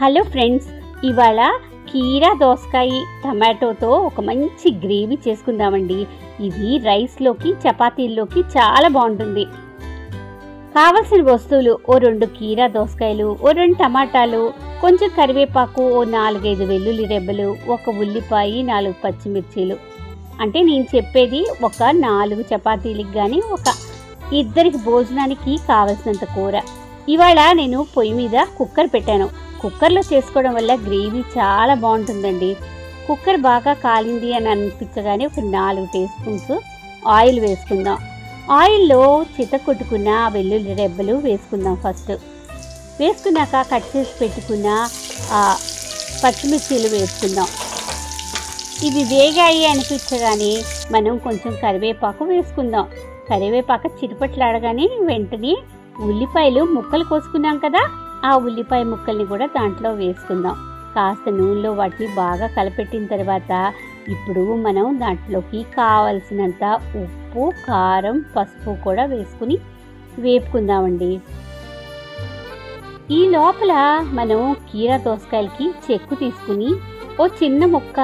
Hello friends, ఇవాళ కీరా దోసకాయ టమాటోతో ఒక మంచి గ్రేవీ చేసుకుందామండి. ఇది రైస్లోకి చపాతీల్లోకి చాలా బాగుంటుంది. కావలసిన వస్తువులు: ఓ 2 కీరా దోసకాయలు, ఓ 2 టమాటాలు, కొంచెం కరివేపాకు, ఓ 4-5 వెల్లుల్లి రెబ్బలు, ఒక ఉల్లిపాయ, 4 పచ్చిమిర్చీలు. అంటే నేను చెప్పేది ఒక 4 చపాతీలకు కానీ ఒక ఇద్దరికి భోజనానికి కావలసినంత కూర. ఇవాళ నేను పొయ్యి మీద కుక్కర్ పెట్టాను. కుక్కర్లో చేసుకోవడం వల్ల గ్రేవీ చాలా బాగుంటుందండి. కుక్కర్ బాగా కాలింది అని అనిపించగానే ఒక 4 టీ స్పూన్స్ ఆయిల్ వేసుకుందాం. ఆయిల్లో చితకొట్టుకున్న వెల్లుల్లి రెబ్బలు వేసుకుందాం. ఫస్ట్ వేసుకున్నాక కట్ చేసి పెట్టుకున్న పచ్చిమిర్చీలు వేసుకుందాం. ఇవి వేగాయి అనిపించగానే మనం కొంచెం కరివేపాకు వేసుకుందాం. కరివేపాకు చిరుపట్లాడగానే వెంటనే ఉల్లిపాయలు ముక్కలు కోసుకున్నాం కదా, ఆ ఉల్లిపాయ ముక్కల్ని కూడా దాంట్లో వేసుకుందాం. కాస్త నూనెలో వాటిని బాగా కలపెట్టిన తర్వాత ఇప్పుడు మనం దాంట్లోకి కావలసినంత ఉప్పు, కారం, పసుపు కూడా వేసుకుని వేపుకుందామండి. ఈ లోపల మనం కీరా దోసకాయలకి చెక్కు తీసుకుని ఓ చిన్న ముక్క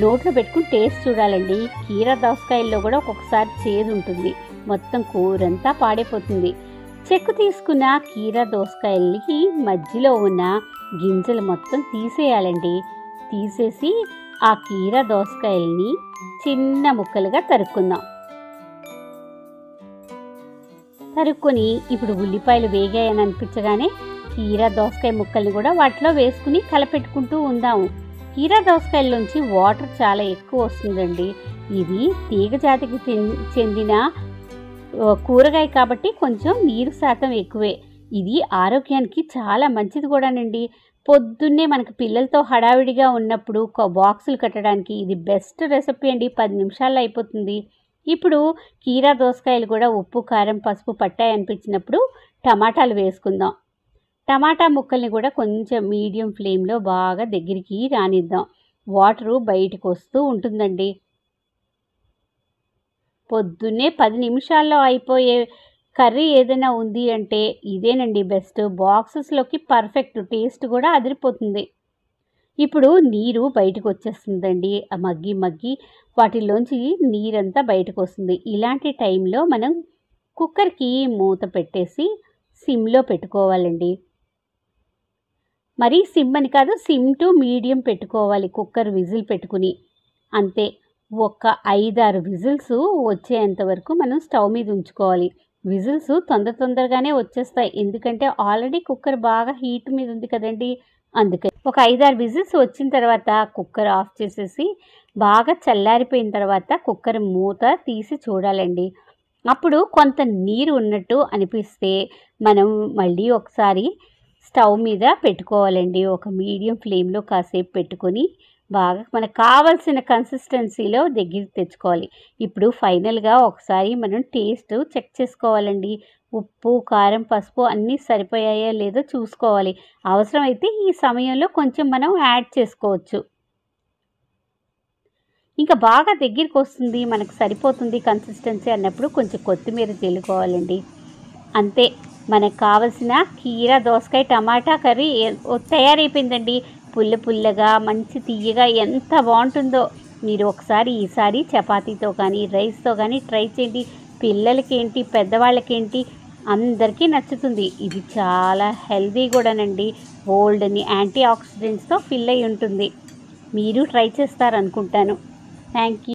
నోట్లో పెట్టుకుని టేస్ట్ చూడాలండి. కీరా దోసకాయల్లో కూడా ఒక్కొక్కసారి చేదు ఉంటుంది, మొత్తం కూరంతా పాడైపోతుంది. చెక్కు తీసుకున్న కీరా దోసకాయలకి మధ్యలో ఉన్న గింజలు మొత్తం తీసేయాలండి. తీసేసి ఆ కీరా దోసకాయల్ని చిన్న ముక్కలుగా తరుక్కుందాం. తరుక్కొని ఇప్పుడు ఉల్లిపాయలు వేగాయని అనిపించగానే కీరా దోసకాయ ముక్కల్ని కూడా వాటిలో వేసుకుని కలపెట్టుకుంటూ ఉందాము. కీరా దోసకాయల్లోంచి వాటర్ చాలా ఎక్కువ వస్తుందండి. ఇది తీగ జాతికి చెందిన కూరగాయ కాబట్టి కొంచెం నీరు శాతం ఎక్కువే. ఇది ఆరోగ్యానికి చాలా మంచిది కూడానండి. పొద్దున్నే మనకు పిల్లలతో హడావిడిగా ఉన్నప్పుడు బాక్సులు కట్టడానికి ఇది బెస్ట్ రెసిపీ అండి. 10 నిమిషాల్లో అయిపోతుంది. ఇప్పుడు కీరా దోసకాయలు కూడా ఉప్పు, కారం, పసుపు పట్టాయి అనిపించినప్పుడు టమాటాలు వేసుకుందాం. టమాటా ముక్కల్ని కూడా కొంచెం మీడియం ఫ్లేమ్లో బాగా దగ్గరికి రానిద్దాం. వాటరు బయటకు వస్తూ ఉంటుందండి. పొద్దున్నే 10 నిమిషాల్లో అయిపోయే కర్రీ ఏదైనా ఉంది అంటే ఇదేనండి బెస్ట్. బాక్సెస్లోకి పర్ఫెక్ట్, టేస్ట్ కూడా అదిరిపోతుంది. ఇప్పుడు నీరు బయటకు వచ్చేస్తుందండి. మగ్గి వాటిలోంచి నీరంతా బయటకు వస్తుంది. ఇలాంటి టైంలో మనం కుక్కర్కి మూత పెట్టేసి సిమ్లో పెట్టుకోవాలండి. మరీ సిమ్ అని కాదు, సిమ్ టు మీడియం పెట్టుకోవాలి కుక్కర్ విజిల్ పెట్టుకుని. అంతే, ఒక 5-6 విజిల్స్ వచ్చేంత వరకు మనం స్టవ్ మీద ఉంచుకోవాలి. విజిల్స్ తొందరగానే వచ్చేస్తాయి, ఎందుకంటే ఆల్రెడీ కుక్కర్ బాగా హీట్ మీద ఉంది కదండి. అందుకని ఒక 5-6 విజిల్స్ వచ్చిన తర్వాత కుక్కర్ ఆఫ్ చేసేసి బాగా చల్లారిపోయిన తర్వాత కుక్కర్ మూత తీసి చూడాలండి. అప్పుడు కొంత నీరు ఉన్నట్టు అనిపిస్తే మనం మళ్ళీ ఒకసారి స్టవ్ మీద పెట్టుకోవాలండి. ఒక మీడియం ఫ్లేమ్లో కాసేపు పెట్టుకొని బాగా మనకు కావాల్సిన కన్సిస్టెన్సీలో దగ్గరికి తెచ్చుకోవాలి. ఇప్పుడు ఫైనల్గా ఒకసారి మనం టేస్ట్ చెక్ చేసుకోవాలండి. ఉప్పు, కారం, పసుపు అన్నీ సరిపోయాయో లేదో చూసుకోవాలి. అవసరమైతే ఈ సమయంలో కొంచెం మనం యాడ్ చేసుకోవచ్చు. ఇంకా బాగా దగ్గరికి వస్తుంది, మనకు సరిపోతుంది కన్సిస్టెన్సీ అన్నప్పుడు కొంచెం కొత్తిమీర చల్లుకోవాలండి. అంతే, మనకు కావలసిన కీరా దోసకాయ టమాటా కర్రీ తయారైపోయిందండి. పుల్లగా మంచి తీయగా ఎంత బాగుంటుందో. మీరు ఒకసారి ఈసారి చపాతీతో కానీ రైస్తో కానీ ట్రై చేయండి. పిల్లలకేంటి, పెద్దవాళ్ళకేంటి, అందరికీ నచ్చుతుంది. ఇది చాలా హెల్దీ కూడానండి. బోల్డ్ని యాంటీ ఆక్సిడెంట్స్తో ఫిల్ అయి ఉంటుంది. మీరు ట్రై చేస్తారనుకుంటాను. Thank you.